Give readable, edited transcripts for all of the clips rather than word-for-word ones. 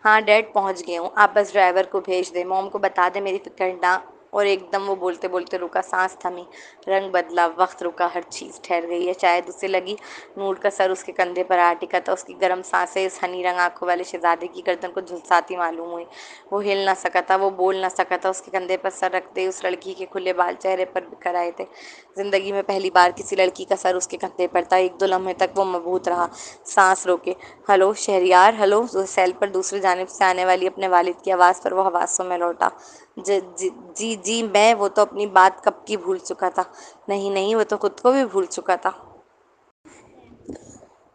ہاں ڈیڈ پہنچ گیا ہوں، آپ بس ڈرائیور کو بھیج دیں، موم کو بتا دیں میری فکر نہ۔ اور ایک دم وہ بولتے بولتے رکا، سانس تھمی، رنگ بدلا، وقت رکا، ہر چیز ٹھہر گئی ہے۔ شاید اسے لگی نور کا سر اس کے کندھے پر آ ٹکا تھا، اس کی گرم سانسیں اس ہنی رنگ آنکھوں والے شہزادے کی گردن کو جھلساتی معلوم ہوئی۔ وہ ہل نہ سکا تھا، وہ بول نہ سکا تھا، اس کے کندھے پر سر رکھتے ہی اس لڑکی کے کھلے بال چہرے پر بکھر آئے تھے۔ زندگی میں پہلی بار کسی لڑکی کا سر اس کے کندھے پر تھا۔ ایک دو لمحے تک وہ مبہوت رہا، سانس روکے۔ Hello Shahryar, hello. سیل پر دوسری جانب سے آنے والی اپنے والد کی آواز پر وہ حواسوں میں لوٹا۔ جی میں، وہ تو اپنی بات کب کی بھول چکا تھا۔ نہیں نہیں، وہ تو خود کو بھی بھول چکا تھا۔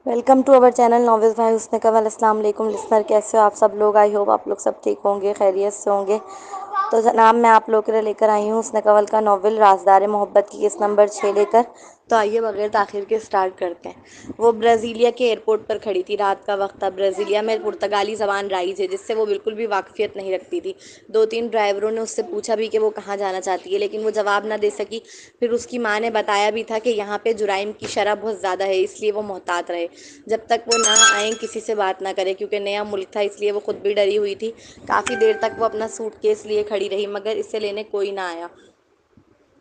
Welcome to our channel novels by Hasan Kanwal. السلام علیکم لسنر، کیسے ہو آپ سب لوگ؟ آئی ہوپ آپ لوگ سب ٹھیک ہوں گے، خیریت سے ہوں گے۔ تو جناب میں آپ لوگ کے لیے لے کر آئی ہوں حسن کنول کا ناول رازدار محبت کی قسط نمبر 6 لے کر۔ تو آئیے بغیر تاخیر کے اسٹارٹ کرتے ہیں۔ وہ برازیلیا کے ایئرپورٹ پر کھڑی تھی، رات کا وقت تھا۔ برازیلیا میں پرتگالی زبان رائج ہے، جس سے وہ بالکل بھی واقفیت نہیں رکھتی تھی۔ دو تین ڈرائیوروں نے اس سے پوچھا بھی کہ وہ کہاں جانا چاہتی ہے، لیکن وہ جواب نہ دے سکی۔ پھر اس کی ماں نے بتایا بھی تھا کہ یہاں پہ جرائم کی شرح بہت زیادہ ہے، اس لیے وہ محتاط رہے، جب تک وہ نہ آئیں کسی سے بات نہ کرے، کیونکہ نیا ملک تھا، اس لیے وہ خود بھی ڈری ہوئی تھی۔ کافی دیر تک وہ اپنا سوٹ کیس لیے کھڑی رہی، مگر اسے لینے کوئی نہ آیا۔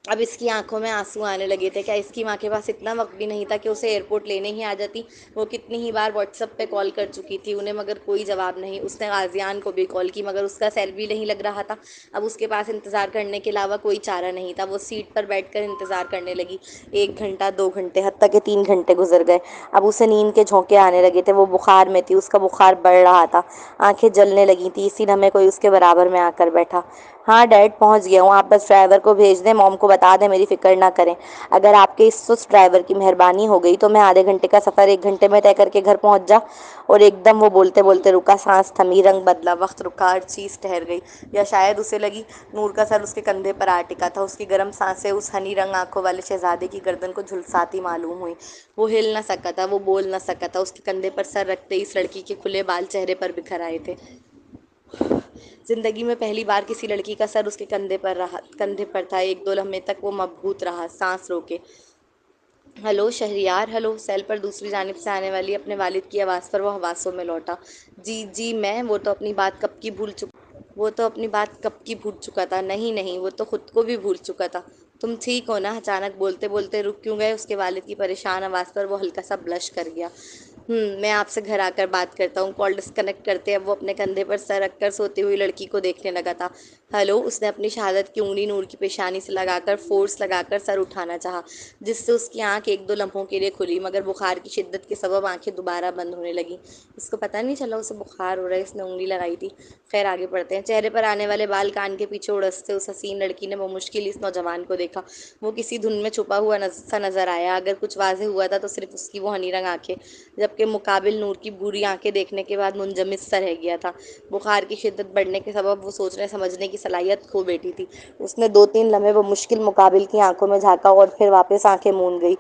اب اس کی آنکھوں میں آنسو آنے لگے تھے۔ کیا اس کی ماں کے پاس اتنا وقت بھی نہیں تھا کہ اسے ایئرپورٹ لینے ہی آ جاتی؟ وہ کتنی ہی بار واٹس ایپ پہ کال کر چکی تھی انہیں، مگر کوئی جواب نہیں۔ اس نے غازیان کو بھی کال کی، مگر اس کا سیل بھی نہیں لگ رہا تھا۔ اب اس کے پاس انتظار کرنے کے علاوہ کوئی چارہ نہیں تھا۔ وہ سیٹ پر بیٹھ کر انتظار کرنے لگی۔ 1 گھنٹہ، 2 گھنٹے، حتیٰ کہ 3 گھنٹے گزر گئے۔ اب اسے نیند کے جھونکے آنے لگے تھے۔ وہ بخار میں تھی، اس کا بخار بڑھ رہا تھا، آنکھیں جلنے لگی تھی۔ اسی لمحے کوئی اس کے برابر میں آ کر بیٹھا۔ ہاں ڈیڈ پہنچ گیا ہوں، آپ بس ڈرائیور کو بھیج دیں، موم کو بتا دیں میری فکر نہ کریں۔ اگر آپ کے اس سست ڈرائیور کی مہربانی ہو گئی تو میں آدھے گھنٹے کا سفر 1 گھنٹے میں طے کر کے گھر پہنچ جا۔ اور ایک دم وہ بولتے بولتے رکا، سانس تھمی، رنگ بدلا، وقت رکا، ہر چیز ٹھہر گئی۔ یا شاید اسے لگی نور کا سر اس کے کندھے پر آ ٹکا تھا، اس کی گرم سانسیں اس ہنی رنگ آنکھوں والے شہزادے کی گردن کو جھلساتی معلوم ہوئی۔ وہ ہل نہ سکا تھا، وہ بول نہ سکا تھا، اس کے کندھے پر سر رکھتے ہی اس لڑکی کے کھلے بال چہرے پر بکھر آئے تھے۔ زندگی میں پہلی بار کسی لڑکی کا سر اس کے کندھے پر تھا۔ ایک دو لمحے تک وہ مبہوت رہا، سانس روکے۔ Hello Shahryar, hello. سیل پر دوسری جانب سے آنے والی اپنے والد کی آواز پر وہ حواسوں میں لوٹا۔ جی میں، وہ تو اپنی بات کب کی بھول چکا تھا۔ نہیں نہیں، وہ تو خود کو بھی بھول چکا تھا۔ تم ٹھیک ہو نا؟ اچانک بولتے بولتے رک کیوں گئے؟ اس کے والد کی پریشان آواز پر وہ ہلکا سا بلش کر گیا۔ میں آپ سے گھر آ کر بات کرتا ہوں۔ کال ڈسکنیکٹ کرتے اب وہ اپنے کندھے پر سر رکھ کر سوتی ہوئی لڑکی کو دیکھنے لگا تھا۔ ہلو۔ اس نے اپنی شہادت کی انگلی نور کی پیشانی سے لگا کر فورس لگا کر سر اٹھانا چاہا، جس سے اس کی آنکھ 1 2 لمحوں کے لیے کھلی، مگر بخار کی شدت کے سبب آنکھیں دوبارہ بند ہونے لگیں۔ اس کو پتہ نہیں چلا اسے بخار ہو رہا ہے، اس نے انگلی لگائی تھی۔ خیر آگے بڑھتے ہیں۔ چہرے پر آنے والے بال کان کے پیچھے اڑستے اس حسین لڑکی نے بمشکل اس نوجوان کو دیکھا۔ وہ کسی دھن میں چھپا ہوا سا نظر آیا۔ اگر کچھ واضح ہوا تھا تو صرف اس کی وہ ہنی رنگ آنکھیں، جبکہ مقابل نور کی بری آنکھیں دیکھنے کے بعد منجمد سا رہ گیا تھا۔ بخار کی شدت بڑھنے کے سبب وہ سوچنے سمجھنے کی صلاحیت کھو بیٹھی تھی۔ اس نے 2 3 لمحے بمشکل مقابل کی آنکھوں میں جھانکا اور پھر واپس آنکھیں موند گئی۔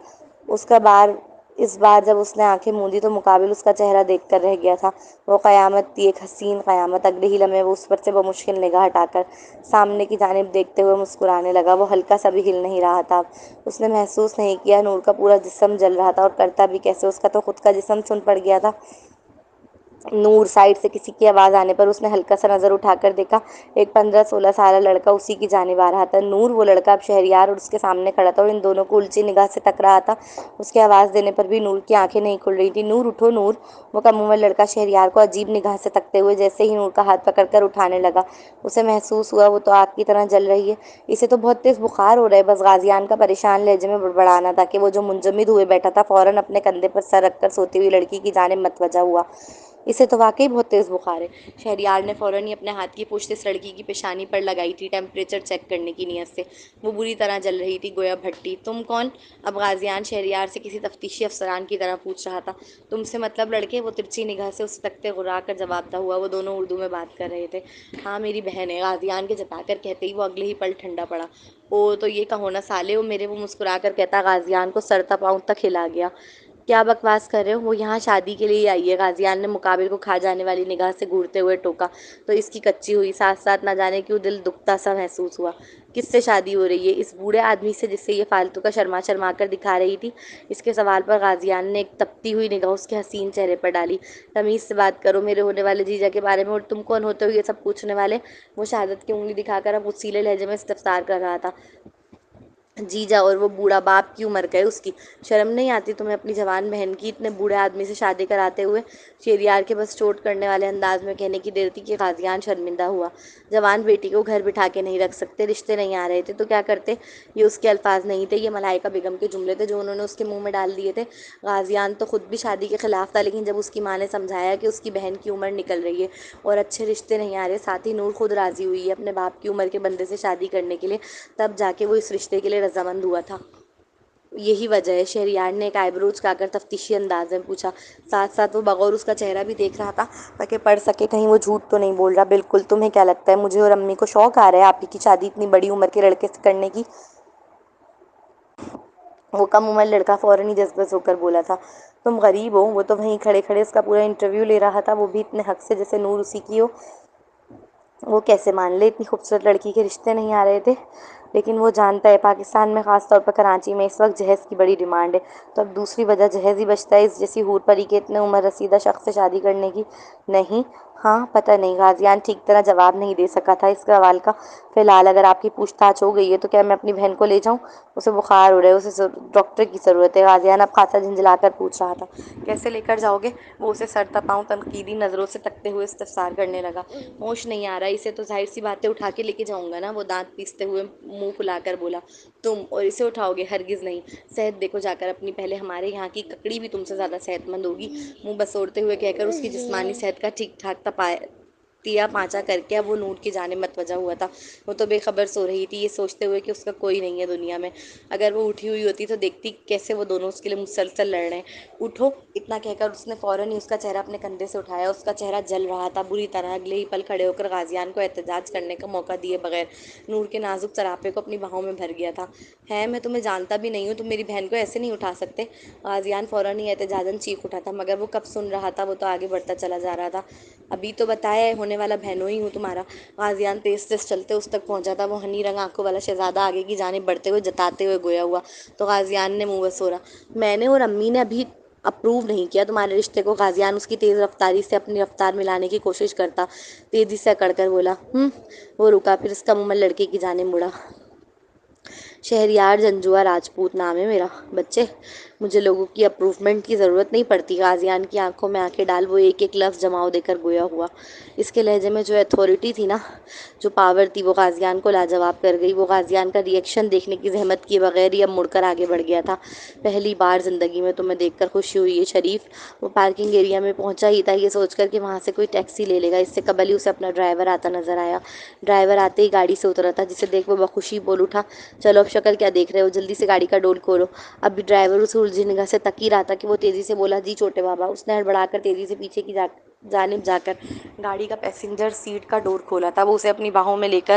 اس بار جب اس نے آنکھیں موندی تو مقابل اس کا چہرہ دیکھ کر رہ گیا تھا۔ وہ قیامت تھی، ایک حسین قیامت۔ اگلے ہی لمحے وہ اس پر سے بمشکل نگاہ ہٹا کر سامنے کی جانب دیکھتے ہوئے مسکرانے لگا۔ وہ ہلکا سا بھی ہل نہیں رہا تھا۔ اس نے محسوس نہیں کیا نور کا پورا جسم جل رہا تھا، اور کرتا بھی کیسے، اس کا تو خود کا جسم سن پڑ گیا تھا۔ نور، سائڈ سے کسی کی آواز آنے پر اس نے ہلکا سا نظر اٹھا کر دیکھا۔ ایک 15 16 سالہ لڑکا اسی کی جانب آ رہا تھا۔ نور، وہ لڑکا اب شہریار اور اس کے سامنے کھڑا تھا اور ان دونوں کو الٹی نگاہ سے تک رہا تھا۔ اس کے آواز دینے پر بھی نور کی آنکھیں نہیں کھل رہی تھیں۔ نور اٹھو نور۔ وہ کم عمر لڑکا شہریار کو عجیب نگاہ سے تکتے ہوئے جیسے ہی نور کا ہاتھ پکڑ کر اٹھانے لگا، اسے محسوس ہوا وہ تو آگ کی طرح جل رہی ہے۔ اسے تو بہت تیز بخار ہو رہا ہے، بس غازیان کا پریشان لہجے میں بڑبڑانا تھا کہ وہ جو منجمد ہوئے بیٹھا تھا فوراً اپنے کندھے پر سر رکھ کر سوتی ہوئی لڑکی کی جانب متوجہ ہوا۔ اسے تو واقعی بہت تیز بخار ہے۔ شہریار نے فوراً ہی اپنے ہاتھ کی پشت اس لڑکی کی پیشانی پر لگائی تھی، ٹیمپریچر چیک کرنے کی نیت سے۔ وہ بری طرح جل رہی تھی، گویا بھٹی۔ تم کون؟ اب غازیان شہریار سے کسی تفتیشی افسران کی طرح پوچھ رہا تھا۔ تم سے مطلب لڑکے؟ وہ ترچھی نگاہ سے اسے تکتے غرا کر جواب دہ ہوا۔ وہ دونوں اردو میں بات کر رہے تھے۔ ہاں میری بہن ہے، غازیان کے جتا کر کہتے ہی وہ اگلے ہی پل ٹھنڈا پڑا۔ او تو یہ کہو نا سالے، وہ مسکرا کر کہتا غازیان کو سر تا پاؤں تک ہلا گیا۔ کیا بکواس کر رہے ہو، وہ یہاں شادی کے لیے آئی ہے، غازیان نے مقابل کو کھا جانے والی نگاہ سے گھورتے ہوئے ٹوکا تو اس کی کچی ہوئی ساتھ ساتھ نہ جانے کیوں دل دکھتا سا محسوس ہوا۔ کس سے شادی ہو رہی ہے؟ اس بوڑھے آدمی سے جس سے یہ فالتو کا شرما شرما کر دکھا رہی تھی۔ اس کے سوال پر غازیان نے ایک تپتی ہوئی نگاہ اس کے حسین چہرے پر ڈالی۔ تمیز سے بات کرو، میرے ہونے والے جیجا کے بارے میں، اور تم کون ہوتے ہو یہ سب پوچھنے والے؟ وہ شہادت کی انگلی دکھا کر اب غصیلے لہجے میں استفسار کر رہا تھا۔ جیجا اور وہ بوڑھا باپ کی عمر گئے اس کی، شرم نہیں آتی تمہیں اپنی جوان بہن کی اتنے بوڑھے آدمی سے شادی کراتے ہوئے؟ شہریار کے بس چوٹ کرنے والے انداز میں کہنے کی دیر تھی کہ غازیان شرمندہ ہوا۔ جوان بیٹی کو گھر بٹھا کے نہیں رکھ سکتے، رشتے نہیں آ رہے تھے تو کیا کرتے؟ یہ اس کے الفاظ نہیں تھے، یہ ملائکہ بیگم کے جملے تھے جو انہوں نے اس کے منہ میں ڈال دیے تھے۔ غازیان تو خود بھی شادی کے خلاف تھا، لیکن جب اس کی ماں نے سمجھایا کہ اس کی بہن کی عمر نکل رہی ہے اور اچھے رشتے نہیں آ رہے، ساتھ ہی نور خود راضی ہوئی ہے اپنے باپ کی عمر کے بندے سے شادی کرنے کے لیے، تب جا کے وہ اس رشتے کے لیے رضامند ہوا تھا۔ یہی وجہ ہے؟ شہریار نے ایک آئی برو اچکا کر تفتیشی انداز میں پوچھا، ساتھ ساتھ وہ بغور اس کا چہرہ بھی دیکھ رہا تھا تاکہ پڑھ سکے کہیں وہ جھوٹ تو نہیں بول رہا۔ بالکل۔ تمہیں کیا لگتا ہے مجھے اور امی کو شوق آ رہا ہے آپ ہی کی شادی اتنی بڑی عمر کے لڑکے سے کرنے کی؟ وہ کم عمر لڑکا فوراً ہی جذبز ہو کر بولا تھا، تم غریب ہو؟ وہ تو وہیں کھڑے کھڑے اس کا پورا انٹرویو لے رہا تھا، وہ بھی اتنے حق سے جیسے نور اسی کی ہو۔ وہ کیسے مان لے اتنی خوبصورت لڑکی کے رشتے نہیں آ رہے تھے؟ لیکن وہ جانتا ہے پاکستان میں، خاص طور پر کراچی میں اس وقت جہیز کی بڑی ڈیمانڈ ہے، تو اب دوسری وجہ جہیز ہی بچتا ہے اس جیسی حور پری کے اتنے عمر رسیدہ شخص سے شادی کرنے کی؟ نہیں؟ ہاں، پتہ نہیں۔ غازیان ٹھیک طرح جواب نہیں دے سکا تھا اس سوال کا۔ فی الحال اگر آپ کی پوچھ تاچھ ہو گئی ہے تو کیا میں اپنی بہن کو لے جاؤں؟ اسے بخار ہو رہا ہے، اسے ڈاکٹر کی ضرورت ہے۔ غازیان اب خاصا جھنجھلا کر پوچھ رہا تھا، کیسے لے کر جاؤ گے؟ وہ اسے سر تپاؤں تنقیدی نظروں سے تکتے ہوئے استفسار کرنے لگا۔ ہوش نہیں آ رہا اسے تو ظاہر سی بات ہے اٹھا کے لے کے جاؤں گا نا، وہ دانت پیستے ہوئے منہ پھلا کر بولا۔ تم اور اسے اٹھاؤ گے؟ ہرگز نہیں۔ صحت دیکھو جا کر اپنی، پہلے ہمارے یہاں کی ککڑی بھی تم سے زیادہ صحت مند ہوگی، منہ بسوڑتے ہوئے کہہ کر اس کی جسمانی صحت کا ٹھیک ٹھاک تیا پانچا کر کے اب وہ نور کی جانب متوجہ ہوا تھا۔ وہ تو بے خبر سو رہی تھی، یہ سوچتے ہوئے کہ اس کا کوئی نہیں ہے دنیا میں۔ اگر وہ اٹھی ہوئی ہوتی تو دیکھتی کیسے وہ دونوں اس کے لیے مسلسل لڑ رہے ہیں۔ اٹھو! اتنا کہہ کر اس نے فوراً ہی اس کا چہرہ اپنے کندھے سے اٹھایا، اس کا چہرہ جل رہا تھا بری طرح۔ اگلے ہی پل کھڑے ہو کر غازیان کو احتجاج کرنے کا موقع دیے بغیر نور کے نازک سراپے کو اپنی باہوں میں بھر گیا تھا۔ ہے، میں تمہیں جانتا بھی نہیں ہوں، تم میری بہن کو ایسے نہیں اٹھا سکتے۔ غازیان فوراً ہی احتجاجاً چیخ اٹھا تھا، مگر وہ کب سن رہا تھا، وہ تو آگے بڑھتا چلا جا رہا تھا۔ ابھی تو بتایا ہے، ہونے والا بہنوئی ہی ہوں تمہارا۔ غازیان تیز تیز چلتے اس تک پہنچا تھا، وہ ہنی رنگ آنکھوں والا شہزادہ آگے کی جانب بڑھتے ہوئے جتاتے ہوئے گویا ہوا تو غازیان نے منہ بسورا، میں نے اور امی نے ابھی اپروو نہیں کیا تمہارے رشتے کو۔ غازیان اس کی تیز رفتاری سے اپنی رفتار ملانے کی کوشش کرتا تیزی سے اکڑ کر بولا، وہ رکا، پھر اس کا منہ لڑکے کی جانب مڑا۔ شہریار جنجوعہ راجپوت نام ہے میرا بچے، مجھے لوگوں کی اپروومنٹ کی ضرورت نہیں پڑتی۔ غازیان کی آنکھوں میں آنکھیں ڈال وہ ایک ایک لفظ جماؤ دے کر گویا ہوا۔ اس کے لہجے میں جو اتھارٹی تھی نا، جو پاور تھی، وہ غازیان کو لاجواب کر گئی۔ وہ غازیان کا ری ایکشن دیکھنے کی زحمت کیے بغیر ہی اب مڑ کر آگے بڑھ گیا تھا۔ پہلی بار زندگی میں تمہیں دیکھ کر خوشی ہوئی ہے شریف۔ وہ پارکنگ ایریا میں پہنچا ہی تھا یہ سوچ کر کہ وہاں سے کوئی ٹیکسی لے لے گا، اس سے قبل ہی اسے اپنا ڈرائیور آتا نظر آیا۔ ڈرائیور آتے ہی گاڑی سے اترا تھا، جسے دیکھ وہ بخوشی بول اٹھا، چلو اب شکل کیا دیکھ رہے ہو، جلدی سے گاڑی کا ڈور کھولو۔ اب بھی ڈرائیور اسے الجھی نگاہ سے تک ہی رہا تھا کہ وہ تیزی سے بولا، جی چھوٹے بابا۔ اس نے ہڑبڑا کر تیزی سے پیچھے کی جانب جا کر گاڑی کا پیسنجر سیٹ کا ڈور کھولا تھا۔ وہ اسے اپنی باہوں میں لے کر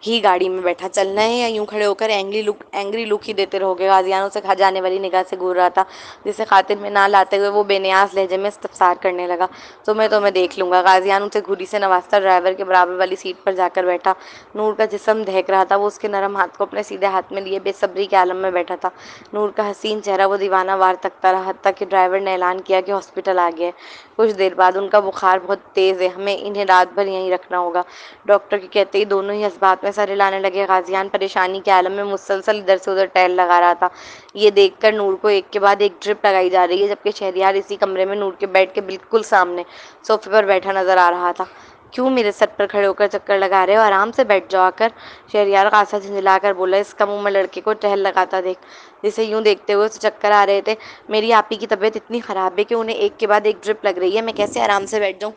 ہی گاڑی میں بیٹھا۔ چلنا ہے یا یوں کھڑے ہو کر اینگری لک ہی دیتے رہو گے؟ غازیان اسے کھا جانے والی نگاہ سے گھور رہا تھا، جسے خاطر میں نہ لاتے ہوئے وہ بے نیاز لہجے میں استفسار کرنے لگا، تمہیں تو میں دیکھ لوں گا۔ غازیان اسے گھوری سے نوازتا ڈرائیور کے برابر والی سیٹ پر جا کر بیٹھا۔ نور کا جسم دہک رہا تھا، وہ اس کے نرم ہاتھ کو اپنے سیدھے ہاتھ میں لیے بے صبری کے عالم میں بیٹھا تھا۔ نور کا حسین چہرہ وہ دیوانہ وار تکتا رہا، حتیٰ کہ ڈرائیور نے اعلان کیا کہ ہاسپٹل آ گیا ہے۔ کچھ دیر بعد، ان کا بخار بہت تیز ہے، ہمیں انہیں رات بھر یہیں رکھنا ہوگا، ڈاکٹر کے کہتے ہی دونوں ہی جذبات میں سر ہلانے لگے۔ غازیان پریشانی کے عالم میں مسلسل ادھر سے ادھر ٹہل لگا رہا تھا، یہ دیکھ کر نور کو ایک کے بعد ایک ڈرپ لگائی جا رہی ہے، جبکہ شہریار اسی کمرے میں نور کے بیڈ کے بالکل سامنے صوفے پر بیٹھا نظر آ رہا تھا۔ کیوں میرے سر پر کھڑے ہو کر چکر لگا رہے ہو؟ آرام سے بیٹھ جاؤ آ کر، شہریار خاصا جھنجھلا کر بولا، اس کا منہ میں لڑکے کو ٹہل لگاتا دیکھ جسے یوں دیکھتے ہوئے اسے چکر آ رہے تھے، میری آپی کی طبیعت اتنی خراب ہے کہ انہیں ایک کے بعد ایک ڈرپ لگ رہی ہے، میں کیسے آرام سے بیٹھ جاؤں؟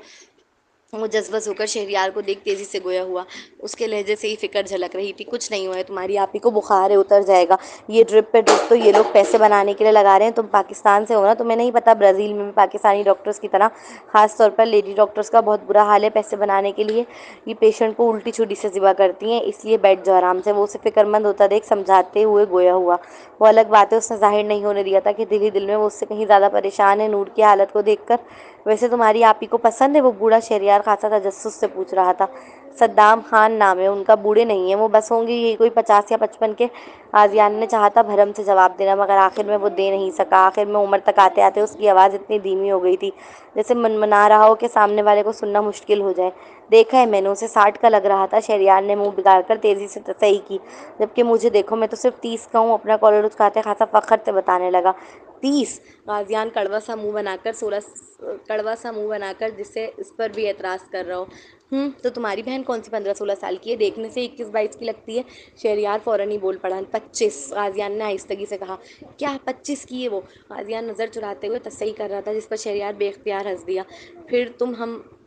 وہ جذبہ ہو کر شہریار کو دیکھ تیزی سے گویا ہوا، اس کے لہجے سے ہی فکر جھلک رہی تھی۔ کچھ نہیں ہوا ہے، تمہاری آپی کو بخار ہے، اتر جائے گا۔ یہ ڈرپ پہ ڈرپ تو یہ لوگ پیسے بنانے کے لیے لگا رہے ہیں، تم پاکستان سے ہو نا، تمہیں نہیں پتا برازیل میں بھی پاکستانی ڈاکٹرز کی طرح خاص طور پر لیڈی ڈاکٹرز کا بہت برا حال ہے پیسے بنانے کے لیے۔ یہ پیشنٹ کو الٹی چھری سے ذبح کرتی ہیں، اس لیے بیٹھ جاؤ آرام سے۔ وہ اسے فکر مند ہوتا دیکھ سمجھاتے ہوئے گویا ہوا۔ وہ الگ بات ہے، اس نے ظاہر نہیں ہونے دیا تھا کہ دل ہی دل میں وہ اس سے کہیں زیادہ پریشان ہے نور کی حالت کو دیکھ کر۔ ویسے تمہاری آپی کو پسند ہے وہ بوڑھا؟ شہریار خاصا تجسس سے پوچھ رہا تھا۔ صدام خان نام ہے ان کا، بوڑھے نہیں ہیں وہ، بس ہوں گے یہی کوئی 50 یا 55 کے۔ غازیان نے چاہا تھا بھرم سے جواب دینا، مگر آخر میں وہ دے نہیں سکا۔ آخر میں عمر تک آتے آتے اس کی آواز اتنی دھیمی ہو گئی تھی جیسے منمنا رہا ہو کہ سامنے والے کو سننا مشکل ہو جائے۔ دیکھا ہے میں نے اسے، 60 کا لگ رہا تھا۔ شہریار نے منہ بگاڑ کر تیزی سے صحیح کی، جبکہ مجھے دیکھو میں تو صرف 30 کا ہوں۔ اپنا کالر اچکاتے خاصا فخر سے بتانے لگا۔ 30؟ غازیان کڑوا سا منہ بنا کر جسے اس پر بھی اعتراض کر رہا ہو۔ تو تمہاری بہن کون سی 15-16 سال کی ہے؟ دیکھنے سے 21-22 کی لگتی ہے۔ شہریار فوراً ہی بول پڑا۔ 25، غازیان نے آہستگی سے کہا۔ کیا 25 کی ہے وہ؟ غازیان نظر چراتے ہوئے تصحیح کر رہا تھا، جس پر شہریار بے اختیار ہنس دیا۔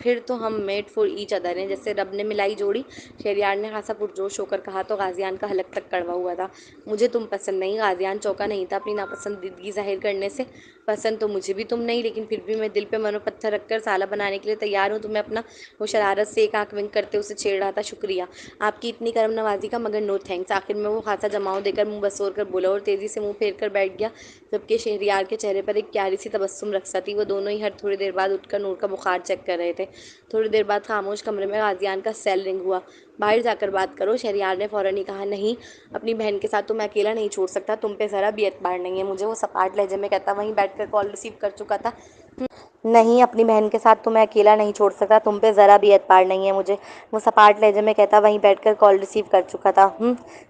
پھر تو ہم میڈ فار ایچ ادر ہیں، جیسے رب نے ملائی جوڑی۔ شہریار نے خاصا پرجوش ہو کر کہا تو غازیان کا حلق تک کڑوا ہوا تھا۔ مجھے تم پسند نہیں؟ غازیان چونکا نہیں تھا اپنی ناپسندیدگی ظاہر کرنے سے۔ پسند تو مجھے بھی تم نہیں، لیکن پھر بھی میں دل پہ منو پتھر رکھ کر سالہ بنانے کے لیے تیار ہوں تمہیں اپنا۔ وہ شرارت سے ایک آنکھ ونک کرتے اسے چھیڑ رہا تھا۔ شکریہ آپ کی اتنی کرم نوازی کا، مگر نو تھینکس۔ آخر میں وہ خاصا جماؤ دے کر منہ بسور کر بولا اور تیزی سے منہ پھیر کر بیٹھ گیا، جبکہ شہریار کے چہرے پر ایک پیاری سی تبسم رقصہ تھی۔ وہ دونوں ہی ہر تھوڑی دیر بعد اٹھ کر نور کا بخار چیک کر رہے تھے۔ تھوڑی دیر بعد خاموش کمرے میں غازیان کا سیل رنگ ہوا۔ باہر جا کر بات کرو، شہریار نے فوراً ہی کہا۔ نہیں، اپنی بہن کے ساتھ تو میں اکیلا نہیں چھوڑ سکتا، تم پہ ذرا بھی اعتبار نہیں ہے مجھے، وہ سپاٹ لہجے میں کہتا وہیں بیٹھ کر کال ریسیو کر چکا تھا۔ نہیں، اپنی بہن کے ساتھ تو میں اکیلا نہیں چھوڑ سکتا، تم پہ ذرا بھی اعتبار نہیں ہے مجھے، وہ سپاٹ لہجے میں کہتا وہیں بیٹھ کر کال ریسیو کر چکا تھا۔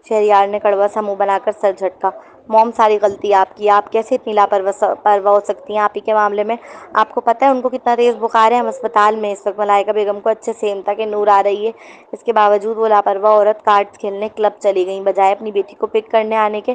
شہریار نے کڑوا سا منہ بنا کر سر جھٹکا۔ موم، ساری غلطی آپ کی ہے، آپ کیسے اتنی لاپرواہ ہو سکتی ہیں آپی کے معاملے میں؟ آپ کو پتہ ہے ان کو کتنا تیز بخار ہے؟ ہم اسپتال میں اس وقت۔ ملائکہ بیگم کو اچھے سے علم تھا کہ نور آ رہی ہے، اس کے باوجود وہ لاپرواہ عورت کارڈز کھیلنے کلب چلی گئیں، بجائے اپنی بیٹی کو پک کرنے آنے کے۔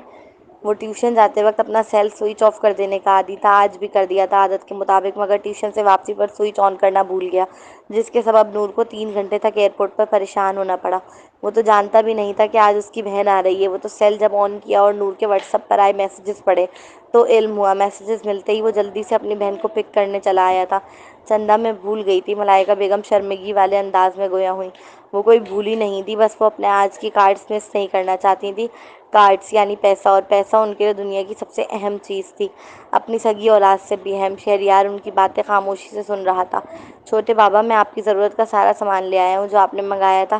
وہ ٹیوشن جاتے وقت اپنا سیل سوئچ آف کر دینے کا عادی تھا، آج بھی کر دیا تھا عادت کے مطابق، مگر ٹیوشن سے واپسی پر سوئچ آن کرنا بھول گیا، جس کے سبب نور کو 3 گھنٹے تک ایئرپورٹ پر پریشان ہونا پڑا۔ وہ تو جانتا بھی نہیں تھا کہ آج اس کی بہن آ رہی ہے۔ وہ تو سیل جب آن کیا اور نور کے واٹس ایپ پر آئے میسیجز پڑھے تو علم ہوا۔ میسیجز ملتے ہی وہ جلدی سے اپنی بہن کو پک کرنے چلا آیا تھا۔ چندہ میں بھول گئی تھی، ملائکہ بیگم شرمندگی والے انداز میں گویا ہوئیں۔ وہ کوئی بھولی نہیں تھی، بس وہ اپنے آج کی کارڈز مس نہیں کرنا چاہتی تھی۔ کارڈز یعنی پیسہ، اور پیسہ ان کے لیے دنیا کی سب سے اہم چیز تھی، اپنی سگی اولاد سے بھی اہم۔ شہریار ان کی باتیں خاموشی سے سن رہا تھا۔ چھوٹے بابا، میں آپ کی ضرورت کا سارا سامان لے آیا ہوں جو آپ نے منگایا تھا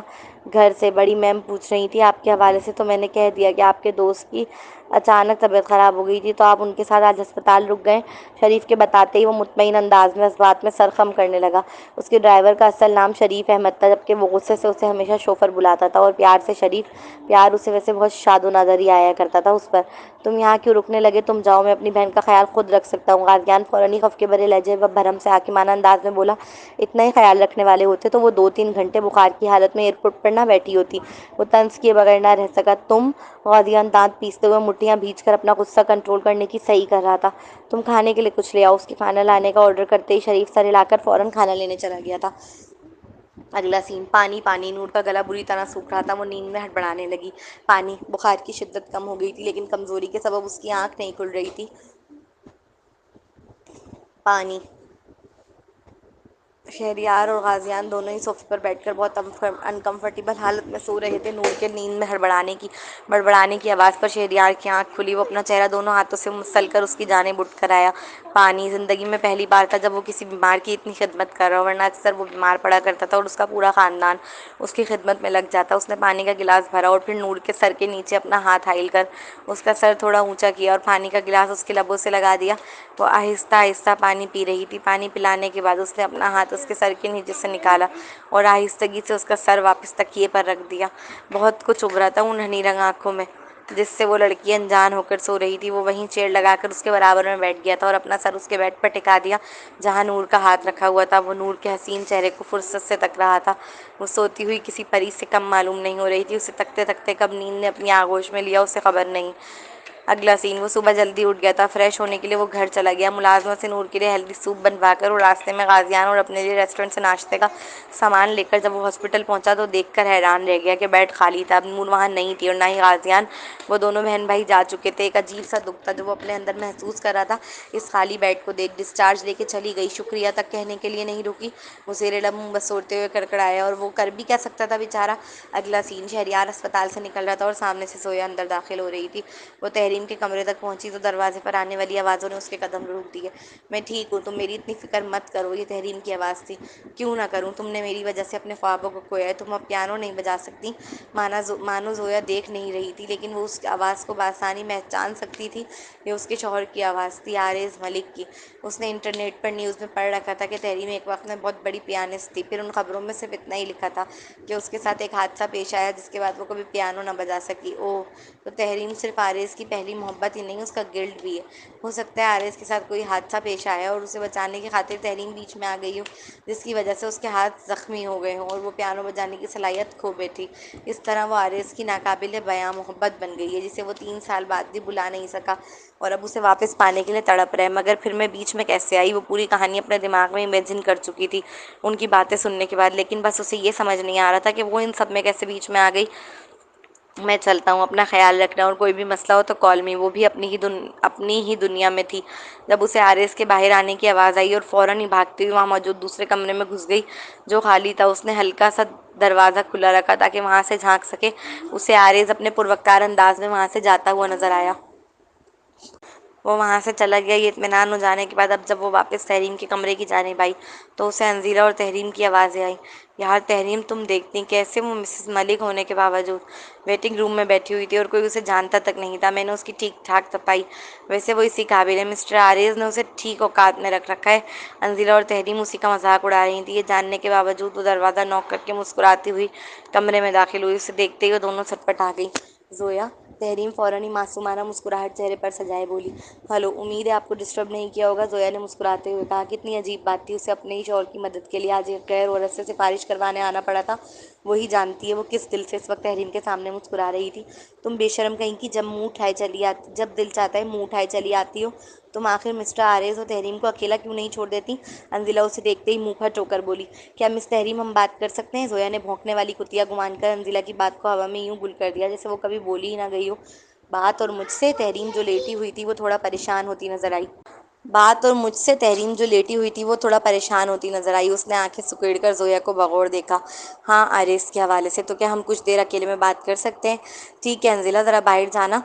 گھر سے۔ بڑی میم پوچھ رہی تھی آپ کے حوالے سے، تو میں نے کہہ دیا کہ آپ کے دوست کی اچانک طبیعت خراب ہو گئی تھی تو آپ ان کے ساتھ آج ہسپتال رک گئے۔ شریف کے بتاتے ہی وہ مطمئن انداز میں اس بات میں سر خم کرنے لگا۔ اس کے ڈرائیور کا اصل نام شریف احمد تھا، جبکہ وہ غصے سے اسے ہمیشہ شوفر بلاتا تھا، اور پیار سے شریف۔ پیار اسے ویسے بہت شاد و نادر ہی آیا کرتا تھا اس پر۔ تم یہاں کیوں رکنے لگے؟ تم جاؤ، میں اپنی بہن کا خیال خود رکھ سکتا ہوں۔ غازیان فوراً ہی خفقے بھرے لہجے و بھرم سے حاکمانہ انداز میں بولا۔ اتنا ہی خیال رکھنے والے ہوتے تو وہ 2-3 گھنٹے بخار کی حالت میں ایئرپورٹ پر نہ بیٹھی ہوتی۔ وہ طنز کیے بغیر نہ رہ سکا۔ تم؟ غازیان دانت پیستے ہوئے مٹھیاں بھینچ کر اپنا غصہ کنٹرول کرنے کی صحیح کر رہا تھا۔ تم کھانے کے لیے کچھ لے آؤ۔ اس کے کھانا لانے کا آرڈر کرتے ہی شریف سر ہلا کر فوراً کھانا لینے چلا گیا تھا۔ اگلا سین، پانی پانی۔ نور کا گلا بری طرح سوکھ رہا تھا، وہ نیند میں ہڑبڑانے لگی۔ پانی؟ بخار کی شدت کم ہو گئی تھی، لیکن کمزوری کے سبب اس کی آنکھ نہیں کھل رہی تھی۔ پانی۔ شہریار اور غازیان دونوں ہی صوفے پر بیٹھ کر بہت انکمفرٹیبل حالت میں سو رہے تھے۔ نور کے نیند میں بڑبڑانے کی آواز پر شہریار کی آنکھ کھلی۔ وہ اپنا چہرہ دونوں ہاتھوں سے مسل کر اس کی جانب اٹھ کر آیا۔ پانی؟ زندگی میں پہلی بار تھا جب وہ کسی بیمار کی اتنی خدمت کر رہا، ورنہ اکثر وہ بیمار پڑا کرتا تھا اور اس کا پورا خاندان اس کی خدمت میں لگ جاتا۔ اس نے پانی کا گلاس بھرا اور پھر نور کے سر کے نیچے اپنا ہاتھ ہائل کر اس کا سر تھوڑا اونچا کیا اور پانی کا گلاس اس کے لبوں سے لگا دیا۔ وہ آہستہ آہستہ پانی پی رہی تھی۔ پانی پلانے کے بعد اس نے اپنا ہاتھ اس کے سر کے نیچے سے نکالا اور آہستگی سے اس کا سر واپس تکیے پر رکھ دیا۔ بہت کچھ ابھرا تھا ان انہی رنگ آنکھوں میں جس سے وہ لڑکی انجان ہو کر سو رہی تھی۔ وہ وہیں چیئر لگا کر اس کے برابر میں بیٹھ گیا تھا اور اپنا سر اس کے بیڈ پر ٹکا دیا جہاں نور کا ہاتھ رکھا ہوا تھا۔ وہ نور کے حسین چہرے کو فرصت سے تک رہا تھا۔ وہ سوتی ہوئی کسی پری سے کم معلوم نہیں ہو رہی تھی۔ اسے تکتے تکتے کب نیند نے اپنی آغوش میں لیا اسے خبر نہیں۔ اگلا سین، وہ صبح جلدی اٹھ گیا تھا، فریش ہونے کے لیے وہ گھر چلا گیا، ملازمہ سے نور کے لیے ہیلدی سوپ بنوا کر اور راستے میں غازیان اور اپنے لیے ریسٹورنٹ سے ناشتے کا سامان لے کر جب وہ ہاسپٹل پہنچا تو دیکھ کر حیران رہ گیا کہ بیڈ خالی تھا۔ اب نور وہاں نہیں تھی اور نہ ہی غازیان، وہ دونوں بہن بھائی جا چکے تھے۔ ایک عجیب سا دکھ تھا جو وہ اپنے اندر محسوس کر رہا تھا اس خالی بیڈ کو دیکھ۔ ڈسچارج لے کے چلی گئی، شکریہ تک کہنے کے لیے نہیں رکی، وہ زیر لب منہ بسورتے ہوئے کڑکڑایا، اور وہ کر بھی کیا سکتا تھا بیچارہ۔ اگلا سین، شہریار اسپتال سے نکل رہا تھا اور سامنے سے زویا اندر داخل ہو رہی تھی۔ وہ تحریم کے کمرے تک پہنچی تو دروازے پر آنے والی آوازوں نے اس کے قدم روک دیے۔ میں ٹھیک ہوں، تم میری اتنی فکر مت کرو، یہ تحریم کی آواز تھی۔ کیوں نہ کروں، تم نے میری وجہ سے اپنے خوابوں کو کھویا ہے، تم اب پیانو نہیں بجا سکتی۔ مانو زویا دیکھ نہیں رہی تھی لیکن وہ اس آواز کو بآسانی پہچان سکتی تھی۔ یہ اس کے شوہر کی آواز تھی، عارض ملک کی۔ اس نے انٹرنیٹ پر نیوز میں پڑھ رکھا تھا کہ تحریم ایک وقت میں بہت بڑی پیانسٹ تھی، پھر ان خبروں میں صرف اتنا ہی لکھا تھا کہ اس کے ساتھ ایک حادثہ پیش آیا جس کے بعد وہ کبھی پیانو نہ بجا سکی۔ اوہ، تو تحریم صرف عارض کی پہلی محبت ہی نہیں، اس کا گلٹ بھی ہے۔ ہو سکتا ہے عارض کے ساتھ کوئی حادثہ پیش آیا اور اسے بچانے کی خاطر تحریم بیچ میں آ گئی ہو، جس کی وجہ سے اس کے ہاتھ زخمی ہو گئے ہوں اور وہ پیانو بجانے کی صلاحیت کھو بیٹھی۔ اس طرح وہ عارض کی ناقابل بیاں محبت بن گئی ہے جسے وہ 3 سال بعد بھی بھلا نہیں سکا اور اب اسے واپس پانے کے لیے تڑپ رہا ہے۔ مگر پھر میں بیچ میں کیسے آئی؟ وہ پوری کہانی اپنے دماغ میں امیجن کر چکی تھی ان کی باتیں سننے کے بعد، لیکن بس اسے یہ سمجھ نہیں آ رہا تھا کہ وہ ان سب میں کیسے بیچ میں آ گئی۔ میں چلتا ہوں، اپنا خیال رکھنا، اور کوئی بھی مسئلہ ہو تو کال می۔ وہ بھی اپنی ہی دنیا میں تھی جب اسے عارض کے باہر آنے کی آواز آئی اور فوراً ہی بھاگتی ہوئی وہاں موجود دوسرے کمرے میں گھس گئی جو خالی تھا۔ اس نے ہلکا سا دروازہ کھلا رکھا تاکہ وہاں سے جھانک سکے۔ اسے عارض اپنے پروقار انداز میں وہاں سے جاتا ہوا نظر آیا۔ وہ وہاں سے چلا گیا۔ یہ اطمینان ہو جانے کے بعد اب جب وہ واپس تحریم کے کمرے کی جانب آئی تو اسے انزیلہ اور تحریم کی آوازیں آئیں۔ یار تحریم، تم دیکھتی کیسے وہ مسز ملک ہونے کے باوجود ویٹنگ روم میں بیٹھی ہوئی تھی اور کوئی اسے جانتا تک نہیں تھا۔ میں نے اس کی ٹھیک ٹھاک صفائی، ویسے وہ اسی قابل ہے، مسٹر عارض نے اسے ٹھیک اوقات میں رکھ رکھا ہے۔ انزیلہ اور تحریم اسی کا مذاق اڑا رہی تھیں۔ یہ جاننے کے باوجود وہ دروازہ نوک کر کے مسکراتی ہوئی کمرے میں داخل ہوئی۔ اسے دیکھتے ہی وہ دونوں چھٹپٹا گئیں۔ زویا، تحریم فوراً ہی معصومانہ مسکراہٹ چہرے پر سجائے بولی۔ ہلو، امید ہے آپ کو ڈسٹرب نہیں کیا ہوگا، زویا نے مسکراتے ہوئے کہا۔ کتنی عجیب بات تھی، اسے اپنے ہی شوہر کی مدد کے لیے آج ایک غیر عورت سے سفارش کروانے آنا پڑا تھا۔ وہی جانتی ہے وہ کس دل سے اس وقت تحریم کے سامنے مسکرا رہی تھی۔ تم بے شرم کہیں کی، جب دل چاہتا ہے منہ اٹھائے چلی آتی ہو۔ تم آخر مسٹر عارض اور تحریم کو اکیلا کیوں نہیں چھوڑ دیتی؟ انزلہ اسے دیکھتے ہی منہ پھٹ ہو کر بولی۔ کیا مس تحریم، ہم بات کر سکتے ہیں؟ زویا نے بھونکنے والی کتیا گمان کر انزلہ کی بات کو ہوا میں یوں گل کر دیا جیسے وہ کبھی بولی ہی نہ گئی ہو۔ بات اور مجھ سے؟ تحریم جو لیٹی ہوئی تھی وہ تھوڑا پریشان ہوتی نظر آئی۔ بات اور مجھ سے؟ تحریم جو لیٹی ہوئی تھی وہ تھوڑا پریشان ہوتی نظر آئی۔ اس نے آنکھیں سکیڑ کر زویا کو بغور دیکھا۔ ہاں، عارض کے حوالے سے تو کیا ہم کچھ دیر اکیلے میں بات کر سکتے ہیں؟ ٹھیک ہے انزلہ، ذرا باہر جانا۔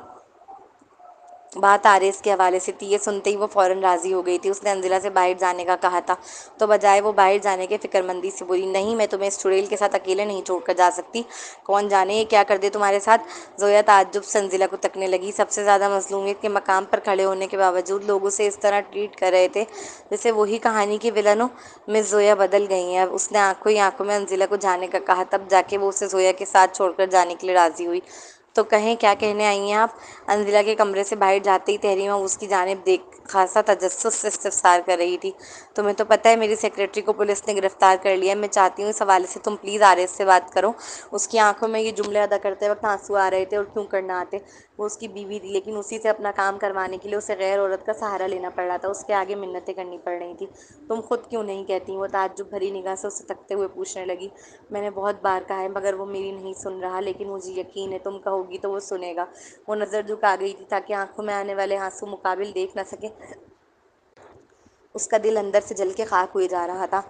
بات عارض کے حوالے سے تھی۔ یہ سنتے ہی وہ فوراً راضی ہو گئی تھی۔ اس نے انزلہ سے باہر جانے کا کہا تھا تو بجائے وہ باہر جانے کے فکر مندی سے بولی، نہیں، میں تمہیں اس چڑیل کے ساتھ اکیلے نہیں چھوڑ کر جا سکتی۔ کون جانے یہ کیا کر دے تمہارے ساتھ؟ زویا تعجب سے انزلہ کو تکنے لگی۔ سب سے زیادہ مظلومیت کے مقام پر کھڑے ہونے کے باوجود لوگ اسے اس طرح ٹریٹ کر رہے تھے جیسے وہی کہانی کی ویلن ہو۔ مس زویا بدل گئی ہیں اب، اس نے آنکھوں ہی آنکھوں میں انزلہ کو جانے کا کہا، تب جا کے وہ اسے زویا کے ساتھ چھوڑ کر جانے کے لیے راضی ہوئی۔ تو کہیں، کیا کہنے آئی ہیں آپ؟ انزلہ کے کمرے سے باہر جاتے ہی تحریم اب اس کی جانب دیکھ خاصا تجسس سے استفسار کر رہی تھی۔ تمہیں تو پتہ ہے میری سیکریٹری کو پولیس نے گرفتار کر لیا ہے، میں چاہتی ہوں اس حوالے سے تم پلیز عارض سے بات کرو۔ اس کی آنکھوں میں یہ جملے ادا کرتے وقت آنسو آ رہے تھے، اور کیوں کرنا آتے، وہ اس کی بیوی تھی، لیکن اسی سے اپنا کام کروانے کے لیے اسے غیر عورت کا سہارا لینا پڑ رہا تھا، اس کے آگے منتیں کرنی پڑ رہی تھیں۔ تم خود کیوں نہیں کہتی؟ وہ تعجب بھری نگاہ سے اسے تکتے ہوئے پوچھنے لگی۔ میں نے بہت بار کہا ہے مگر وہ میری نہیں سن رہا، لیکن مجھے یقین ہے تم کہو گی تو وہ سنے گا۔ وہ نظر جھکا گئی تھی تاکہ آنکھوں میں آنے والے آنسو مقابل دیکھ نہ سکے۔ اس کا دل اندر سے جل کے خاک ہوئے جا رہا تھا۔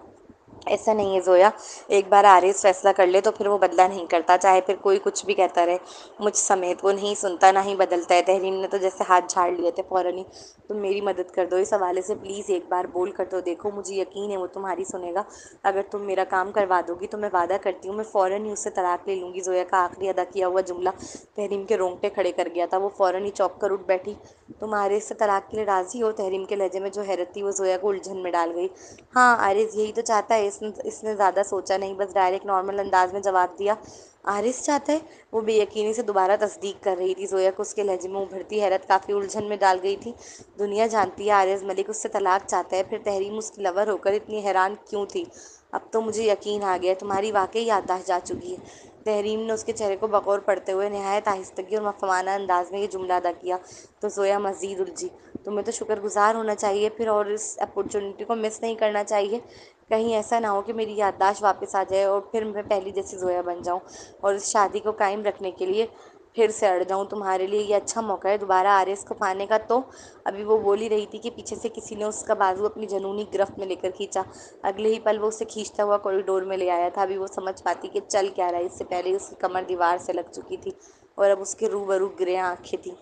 ایسا نہیں ہے زویا، ایک بار عارض فیصلہ کر لے تو پھر وہ بدلہ نہیں کرتا، چاہے پھر کوئی کچھ بھی کہتا رہے، مجھ سمیت۔ وہ نہیں سنتا، نہ ہی بدلتا ہے۔ تحریم نے تو جیسے ہاتھ جھاڑ لیے تھے فوراً ہی۔ تم میری مدد کر دو اس حوالے سے، پلیز ایک بار بول کر تو دیکھو، مجھے یقین ہے وہ تمہاری سنے گا۔ اگر تم میرا کام کروا دو گی تو میں وعدہ کرتی ہوں میں فوراً ہی اس سے طلاق لے لوں گی۔ زویا کا آخری ادا کیا ہوا جملہ تحریم کے رونگٹے کھڑے کر گیا تھا۔ وہ فوراً ہی چونک کر اٹھ بیٹھی۔ تم عارض سے طلاق کے لیے راضی ہو؟ تحریم کے لہجے میں جو حیرت تھی وہ زویا کو الجھن میں ڈال گئی۔ ہاں، عارض یہی تو چاہتا ہے۔ اس نے زیادہ سوچا نہیں، بس ڈائریکٹ نارمل انداز میں جواب دیا۔ عارض چاہتا ہے؟ وہ بے یقینی سے دوبارہ تصدیق کر رہی تھی۔ زویا کو اس کے لہجے میں ابھرتی حیرت کافی الجھن میں ڈال گئی تھی۔ دنیا جانتی ہے عارض ملک اس سے طلاق چاہتا ہے، پھر تحریم اس کی لور ہو کر اتنی حیران کیوں تھی؟ اب تو مجھے یقین آ گیا ہے، تمہاری واقعی یادداشت جا چکی ہے۔ تحریم نے اس کے چہرے کو بغور پڑھتے ہوئے نہایت آہستگی اور مفہومانہ انداز میں یہ جملہ ادا کیا تو زویا مزید الجھی۔ تمہیں تو شکر گزار ہونا چاہیے پھر، اور اس اپرچونٹی کو مس نہیں کرنا چاہیے۔ کہیں ایسا نہ ہو کہ میری یادداشت واپس آ جائے اور پھر میں پہلی جیسی زویا بن جاؤں اور اس شادی کو قائم رکھنے کے لیے پھر سے اڑ جاؤں۔ تمہارے لیے یہ اچھا موقع ہے دوبارہ آریس کو پانے کا۔ تو ابھی وہ بول ہی رہی تھی کہ پیچھے سے کسی نے اس کا بازو اپنی جنونی گرفت میں لے کر کھینچا۔ اگلے ہی پل وہ اسے کھینچتا ہوا کوریڈور میں لے آیا تھا۔ ابھی وہ سمجھ پاتی کہ چل کیا رہا ہے، اس سے پہلے اس کی کمر دیوار سے لگ چکی تھی اور اب اس کے روبرو گرے آنکھیں تھیں۔